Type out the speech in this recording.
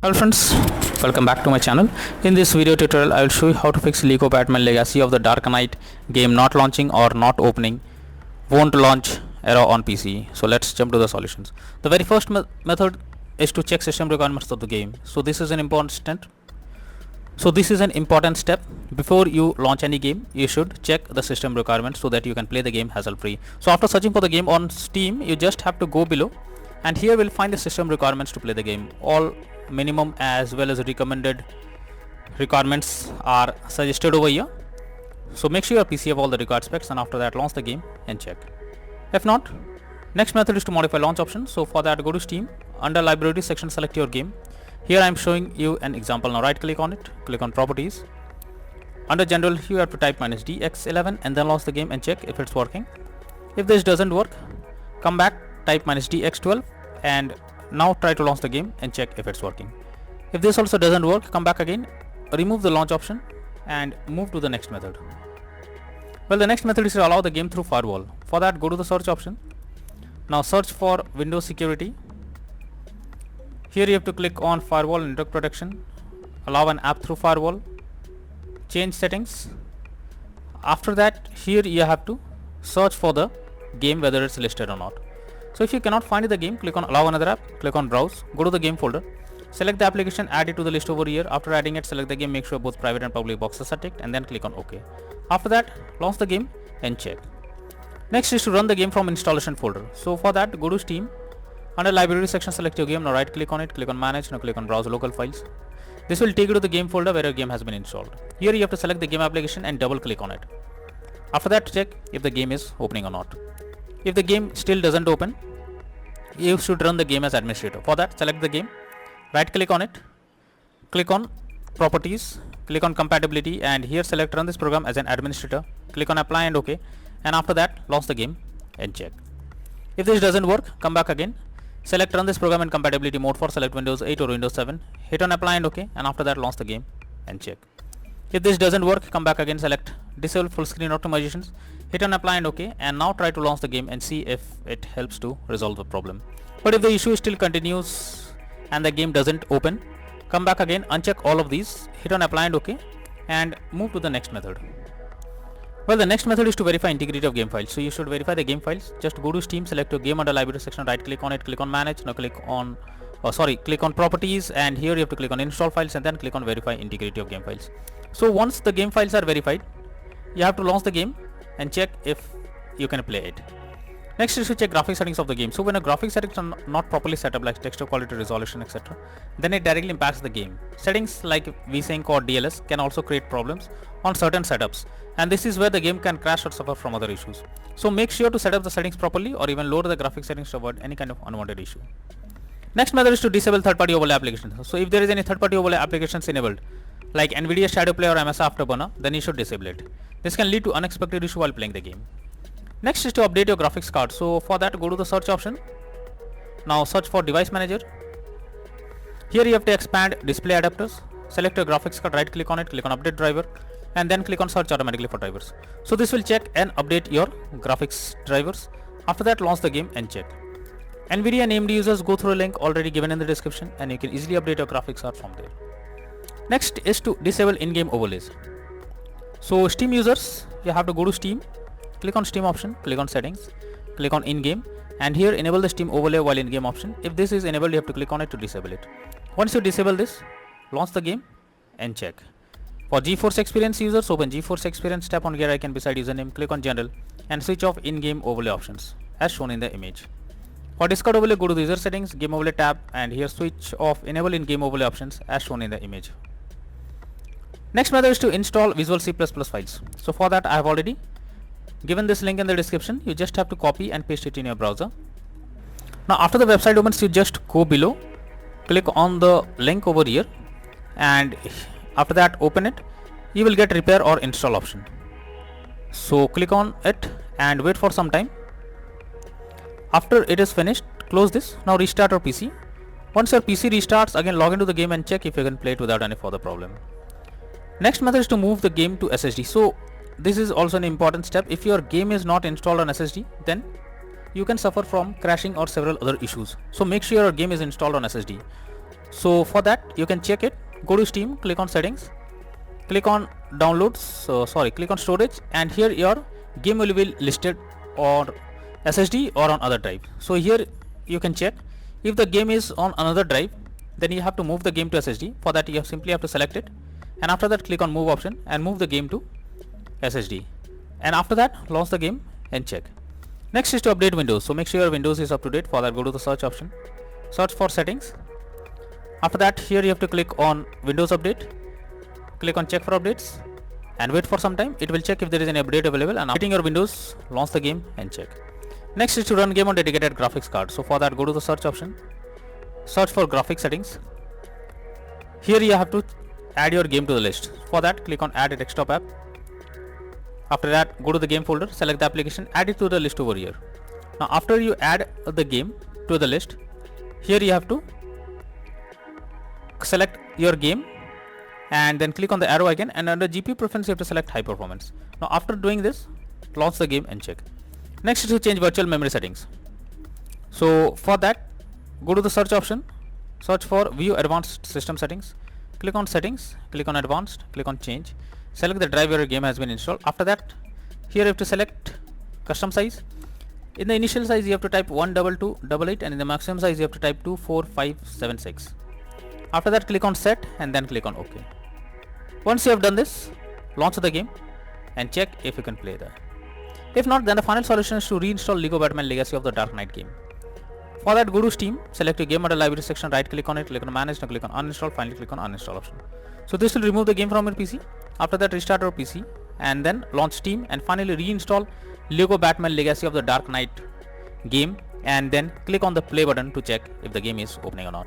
Hello friends, welcome back to my channel. In this video tutorial I will show you how to fix Lego Batman Legacy of the Dark Knight game not launching or not opening, won't launch error on PC. So let's jump to the solutions. The very first method is to check system requirements of the game. So this is an important step. Before you launch any game, you should check the system requirements so that you can play the game hassle free. So after searching for the game on Steam, you just have to go below and here we'll find the system requirements to play the game. All minimum as well as recommended requirements are suggested over here. So make sure your PC have all the required specs, and after that launch the game and check. If not, next method is to modify launch option. So for that, go to Steam, under library section select your game. Here I am showing you an example. Now right click on it, click on properties. Under general you have to type -dx11 and then launch the game and check if it's working. If this doesn't work, come back, type -dx12 and now try to launch the game and check if it's working. If this also doesn't work, come back again, remove the launch option and move to the next method. Well, the next method is to allow the game through Firewall. For that, go to the search option. Now search for Windows security. Here you have to click on Firewall and Network Protection, allow an app through Firewall, change settings. After that, here you have to search for the game whether it's listed or not. So if you cannot find the game, click on allow another app, click on browse, go to the game folder, select the application, add it to the list over here. After adding it, select the game, make sure both private and public boxes are ticked and then click on OK. After that, launch the game and check. Next is to run the game from installation folder. So for that, go to Steam, under library section select your game. Now right click on it, click on manage, now click on browse local files. This will take you to the game folder where your game has been installed. Here you have to select the game application and double click on it. After that, check if the game is opening or not. If the game still doesn't open, you should run the game as administrator. For that, select the game, right click on it, click on properties, click on compatibility and here select run this program as an administrator, click on apply and OK, and after that launch the game and check. If this doesn't work, come back again, select run this program in compatibility mode for select Windows 8 or Windows 7, hit on apply and OK, and after that launch the game and check. If this doesn't work, come back again, select disable full screen optimizations, hit on apply and OK, and now try to launch the game and see if it helps to resolve the problem. But if the issue still continues and the game doesn't open, come back again, uncheck all of these, hit on apply and OK, and move to the next method. Well, the next method is to verify integrity of game files. So you should verify the game files. Just go to Steam, select your game under library section, right click on it, click on manage, now click on properties, and here you have to click on install files and then click on verify integrity of game files. So once the game files are verified, you have to launch the game and check if you can play it. Next is to check graphics settings of the game. So when a graphics settings are not properly set up, like texture quality, resolution, etc., then it directly impacts the game. Settings like VSync or DLS can also create problems on certain setups, and this is where the game can crash or suffer from other issues. So make sure to set up the settings properly or even lower the graphics settings to avoid any kind of unwanted issue. Next method is to disable third-party overlay applications. So if there is any third-party overlay applications enabled, like NVIDIA Shadow Play or MS Afterburner, then you should disable it. This can lead to unexpected issue while playing the game. Next is to update your graphics card. So for that, go to the search option. Now search for device manager. Here you have to expand display adapters. Select your graphics card, right click on it, click on update driver, and then click on search automatically for drivers. So this will check and update your graphics drivers. After that, launch the game and check. NVIDIA named users, go through a link already given in the description and you can easily update your graphics card from there. Next is to disable in-game overlays. So Steam users, you have to go to Steam, click on Steam option, click on settings, click on in-game, and here enable the Steam overlay while in-game option. If this is enabled, you have to click on it to disable it. Once you disable this, launch the game and check. For GeForce Experience users, open GeForce Experience, tap on gear icon beside username, click on general and switch off in-game overlay options as shown in the image. For Discord overlay, go to the user settings, game overlay tab, and here switch off enable in-game overlay options as shown in the image. Next method is to install Visual C++ files. So for that, I have already given this link in the description. You just have to copy and paste it in your browser. Now after the website opens, you just go below, click on the link over here, and after that open it. You will get repair or install option. So click on it and wait for some time. After it is finished, close this. Now restart your PC. Once your PC restarts, again log into the game and check if you can play it without any further problem. Next method is to move the game to SSD. So this is also an important step. If your game is not installed on SSD, then you can suffer from crashing or several other issues. So make sure your game is installed on SSD. So for that you can check it. Go to Steam, click on settings, click on downloads, click on storage, and here your game will be listed on SSD or on other drive. So here you can check if the game is on another drive, then you have to move the game to SSD. For that you simply have to select it, and after that click on move option and move the game to SSD, and after that launch the game and check. Next is to update Windows. So make sure your Windows is up to date. For that go to the search option, search for settings. After that here you have to click on Windows Update, click on check for updates and wait for some time. It will check if there is any update available, and updating your Windows, launch the game and check. Next is to run game on dedicated graphics card. So for that go to the search option, search for graphics settings. Here you have to add your game to the list. For that click on add a desktop app. After that go to the game folder, select the application, add it to the list over here. Now after you add the game to the list, here you have to select your game and then click on the arrow again, and under GPU preference you have to select high performance. Now after doing this, launch the game and check. Next is to change virtual memory settings. So for that go to the search option, search for view advanced system settings, click on settings, click on advanced, click on change, select the drive where your game has been installed. After that here you have to select custom size. In the initial size you have to type 12288, and in the maximum size you have to type 24576. After that click on set and then click on OK. Once you have done this, launch the game and check if you can play that. If not, then the final solution is to reinstall Lego Batman Legacy of the Dark Knight game. For that go to Steam, select your game under library section, right click on it, click on manage, now click on uninstall, finally click on uninstall option. So this will remove the game from your PC. After that restart your PC and then launch Steam and finally reinstall Lego Batman Legacy of the Dark Knight game, and then click on the play button to check if the game is opening or not.